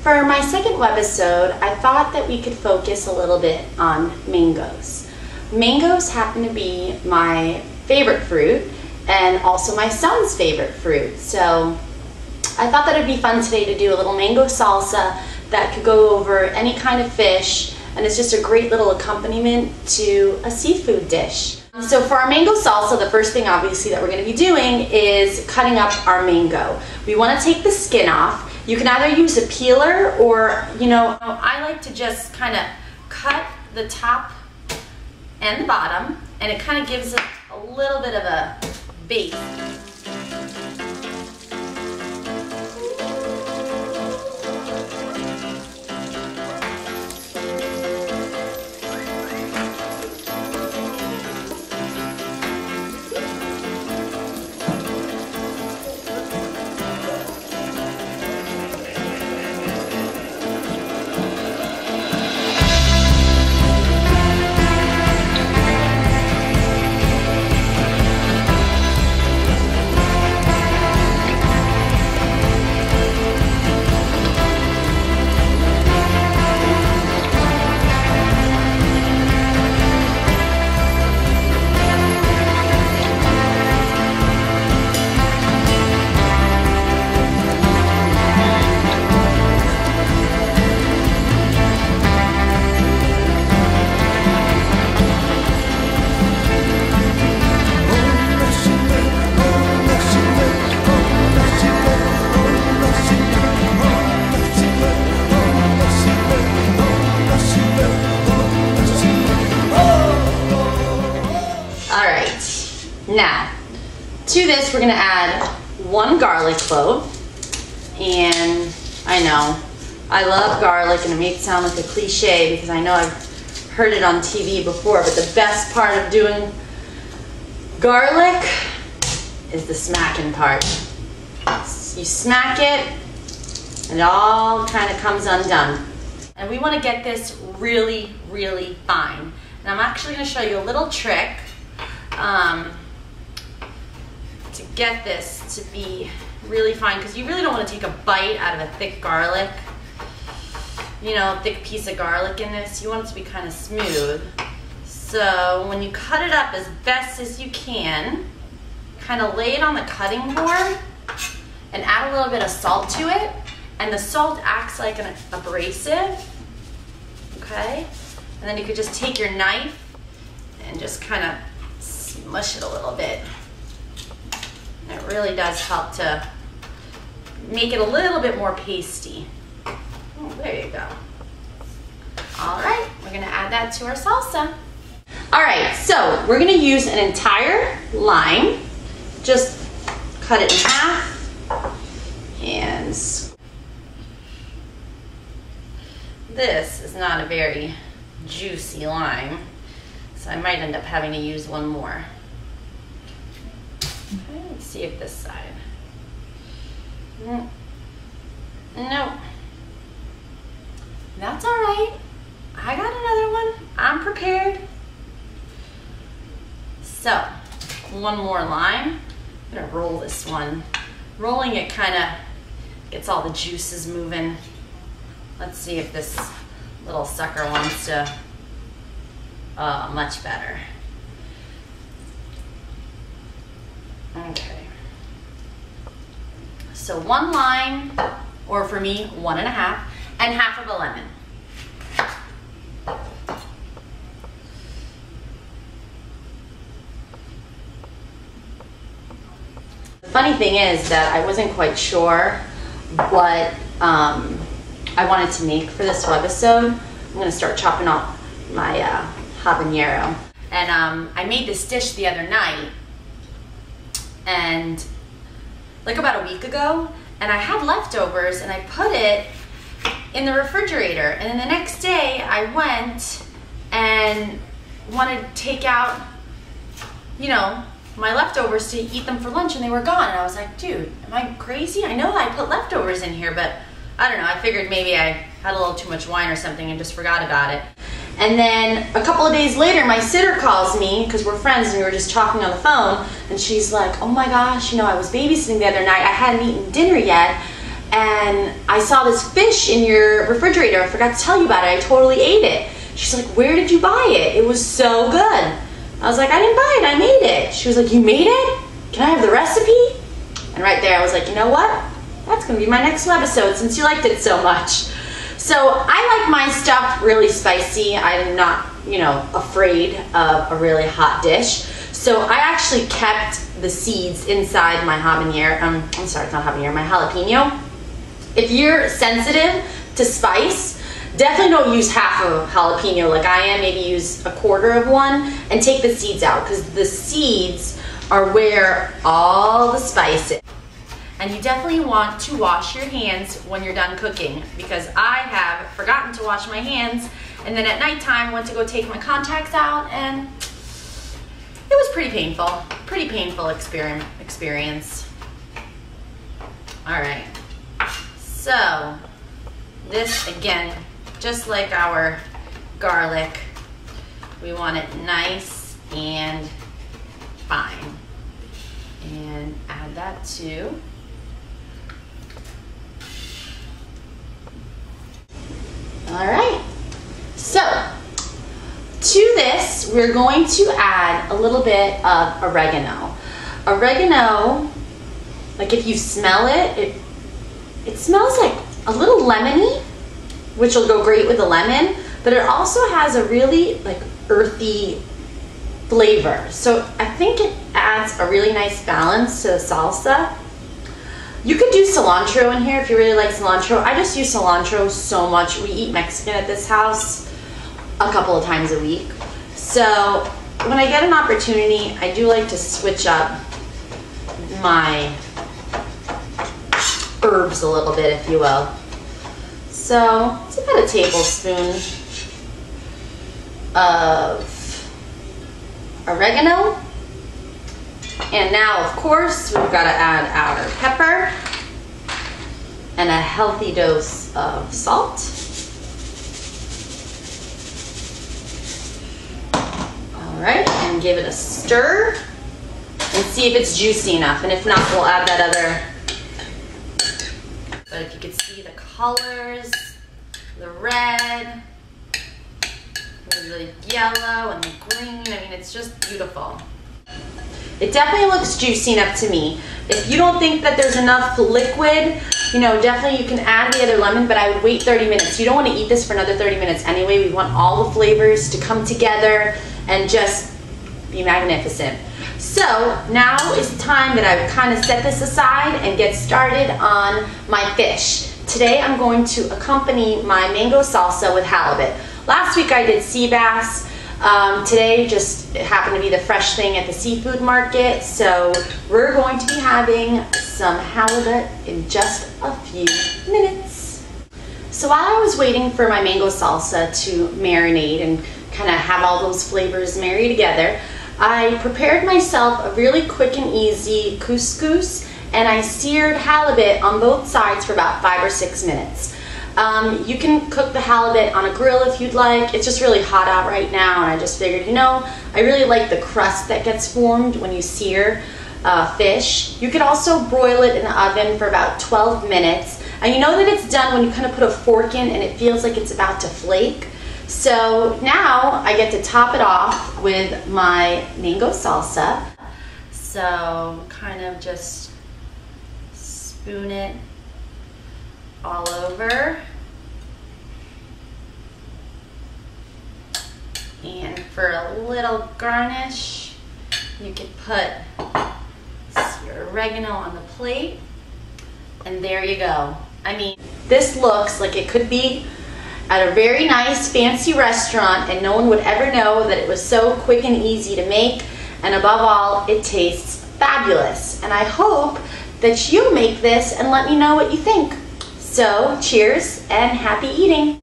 For my second webisode, I thought that we could focus a little bit on mangoes. Mangoes happen to be my favorite fruit and also my son's favorite fruit. So I thought that it'd be fun today to do a little mango salsa that could go over any kind of fish, and it's just a great little accompaniment to a seafood dish. So for our mango salsa, the first thing obviously that we're going to be doing is cutting up our mango. We want to take the skin off. You can either use a peeler or, I like to just kind of cut the top and the bottom, and it kind of gives it a little bit of a base. Now, to this we're going to add 1 garlic clove, and I know, I love garlic, and it may sound like a cliche because I know I've heard it on TV before, but the best part of doing garlic is the smacking part. You smack it, and it all kind of comes undone. And we want to get this really, really fine. And I'm actually going to show you a little trick to get this to be really fine, because you really don't want to take a bite out of a thick garlic, a thick piece of garlic in this. You want it to be kind of smooth. So when you cut it up as best as you can, kind of lay it on the cutting board and add a little bit of salt to it, and the salt acts like an abrasive, okay? And then you could just take your knife and just kind of smush it a little bit. And it really does help to make it a little bit more pasty. Oh, there you go. All right, we're gonna add that to our salsa. All right, so we're gonna use an entire lime. Just cut it in half, and this is not a very juicy lime, so I might end up having to use one more. Okay, let's see if this side. Nope. That's all right. I got another one. I'm prepared. So, 1 more lime. I'm gonna roll this one. Rolling it kind of gets all the juices moving. Let's see if this little sucker wants to, much better. Okay. So 1 lime, or for me, 1 1/2, and half of a lemon. The funny thing is that I wasn't quite sure what I wanted to make for this webisode. I'm going to start chopping up my habanero. And I made this dish the other night, and like about a week ago, and I had leftovers, and I put it in the refrigerator, and then the next day I went and wanted to take out, my leftovers to eat them for lunch, and they were gone. And I was like, dude, am I crazy? I know I put leftovers in here, but I don't know, I figured maybe I had a little too much wine or something and just forgot about it. And then a couple of days later, my sitter calls me, because we're friends and we were just talking on the phone, and she's like, oh my gosh, I was babysitting the other night, I hadn't eaten dinner yet, and I saw this fish in your refrigerator. I forgot to tell you about it. I totally ate it. She's like, where did you buy it? It was so good. I was like, I didn't buy it, I made it. She was like, you made it? Can I have the recipe? And right there I was like, you know what? That's gonna be my next webisode since you liked it so much. So I like my stuff really spicy. I'm not, you know, afraid of a really hot dish. So I actually kept the seeds inside my habanero, I'm sorry, it's not habanero, my jalapeno. If you're sensitive to spice, definitely don't use half of a jalapeno like I am. Maybe use a quarter of one and take the seeds out, because the seeds are where all the spice is. And you definitely want to wash your hands when you're done cooking, because I have forgotten to wash my hands, and then at nighttime went to go take my contacts out, and it was pretty painful experience. All right, so this again, just like our garlic, we want it nice and fine. And add that to all right. So to this, we're going to add a little bit of oregano. Oregano, like if you smell it, it smells like a little lemony, which will go great with the lemon, but it also has a really like earthy flavor. So I think it adds a really nice balance to the salsa. You could do cilantro in here if you really like cilantro. I just use cilantro so much. We eat Mexican at this house a couple of times a week. So when I get an opportunity, I do like to switch up my herbs a little bit, if you will. So it's about a tablespoon of oregano. And now, of course, we've got to add our pepper and a healthy dose of salt. All right, and give it a stir and see if it's juicy enough. And if not, we'll add that other. But if you could see the colors, the red, the yellow, and the green, I mean, it's just beautiful. It definitely looks juicy enough to me. If you don't think that there's enough liquid, you know, definitely you can add the other lemon, but I would wait 30 minutes. You don't want to eat this for another 30 minutes anyway. We want all the flavors to come together and just be magnificent. So now is the time that I've kind of set this aside and get started on my fish. Today I'm going to accompany my mango salsa with halibut. Last week I did sea bass. Today just happened to be the fresh thing at the seafood market, so we're going to be having some halibut in just a few minutes. So while I was waiting for my mango salsa to marinate and kind of have all those flavors marry together, I prepared myself a really quick and easy couscous, and I seared halibut on both sides for about 5 or 6 minutes. You can cook the halibut on a grill if you'd like. It's just really hot out right now, and I just figured, you know, I really like the crust that gets formed when you sear fish. You could also broil it in the oven for about 12 minutes. And you know that it's done when you kind of put a fork in and it feels like it's about to flake. So now I get to top it off with my mango salsa. So kind of just spoon it all over. And for a little garnish, you could put your oregano on the plate, and there you go. I mean, this looks like it could be at a very nice fancy restaurant and no one would ever know that it was so quick and easy to make, and above all, it tastes fabulous. And I hope that you make this and let me know what you think. So cheers and happy eating.